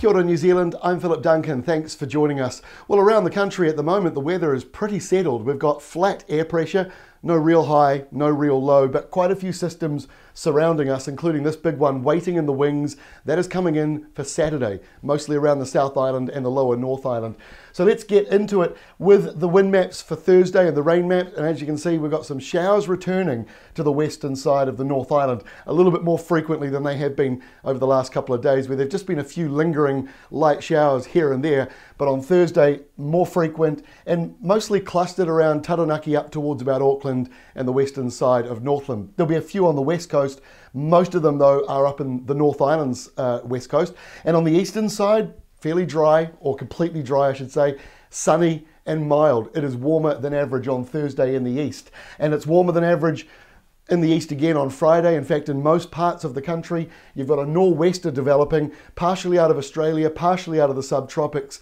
Kia ora New Zealand, I'm Philip Duncan, thanks for joining us. Well, around the country at the moment the weather is pretty settled. We've got flat air pressure, no real high, no real low, but quite a few systems surrounding us, including this big one waiting in the wings. That is coming in for Saturday, mostly around the South Island and the lower North Island. So let's get into it with the wind maps for Thursday and the rain map. And as you can see, we've got some showers returning to the western side of the North Island a little bit more frequently than they have been over the last couple of days, where there have just been a few lingering light showers here and there. But on Thursday, more frequent and mostly clustered around Taranaki up towards about Auckland and the western side of Northland. There'll be a few on the west coast. Most of them, though, are up in the North Island's west coast. And on the eastern side, fairly dry, or completely dry, I should say, sunny and mild. It is warmer than average on Thursday in the east. And it's warmer than average in the east again on Friday. In fact, in most parts of the country, you've got a nor'wester developing, partially out of Australia, partially out of the subtropics.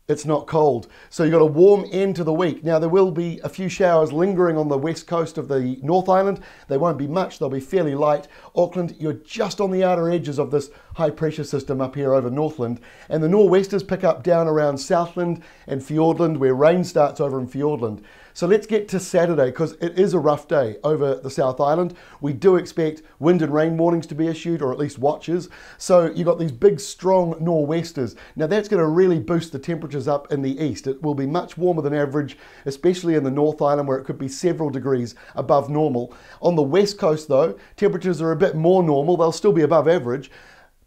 It's not cold. So you've got a warm end to the week. Now there will be a few showers lingering on the west coast of the North Island. They won't be much, they'll be fairly light. Auckland, you're just on the outer edges of this high pressure system up here over Northland. And the nor'westers pick up down around Southland and Fiordland, where rain starts over in Fiordland. So let's get to Saturday, because it is a rough day over the South Island. We do expect wind and rain warnings to be issued, or at least watches. So you've got these big, strong nor'westers. Now that's going to really boost the temperatures up in the east. It will be much warmer than average, especially in the North Island, where it could be several degrees above normal. On the west coast, though, temperatures are a bit more normal. They'll still be above average,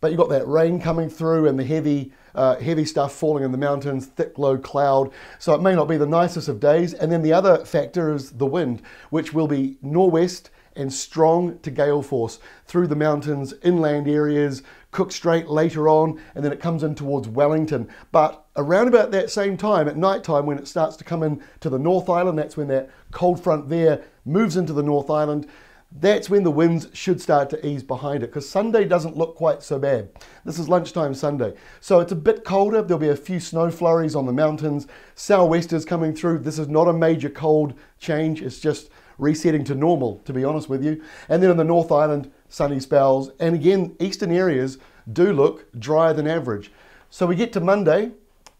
but you've got that rain coming through and the heavy stuff falling in the mountains, thick low cloud. So it may not be the nicest of days. And then the other factor is the wind, which will be nor'west and strong to gale force through the mountains, inland areas, Cook Strait later on, and then it comes in towards Wellington. But around about that same time, at night time, when it starts to come in to the North Island, that's when that cold front there moves into the North Island. That's when the winds should start to ease behind it, because Sunday doesn't look quite so bad. This is lunchtime Sunday. So it's a bit colder. There'll be a few snow flurries on the mountains. Sou'westers coming through. This is not a major cold change. It's just resetting to normal, to be honest with you. And then in the North Island, sunny spells. And again, eastern areas do look drier than average. So we get to Monday,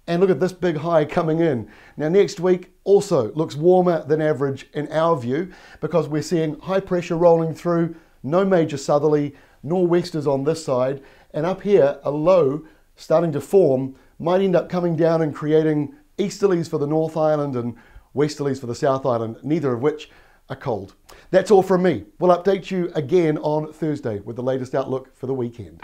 and look at this big high coming in. Now next week also looks warmer than average in our view, because we're seeing high pressure rolling through, no major southerly, nor'westers on this side, and up here a low starting to form might end up coming down and creating easterlies for the North Island and westerlies for the South Island, neither of which are cold. That's all from me. We'll update you again on Thursday with the latest outlook for the weekend.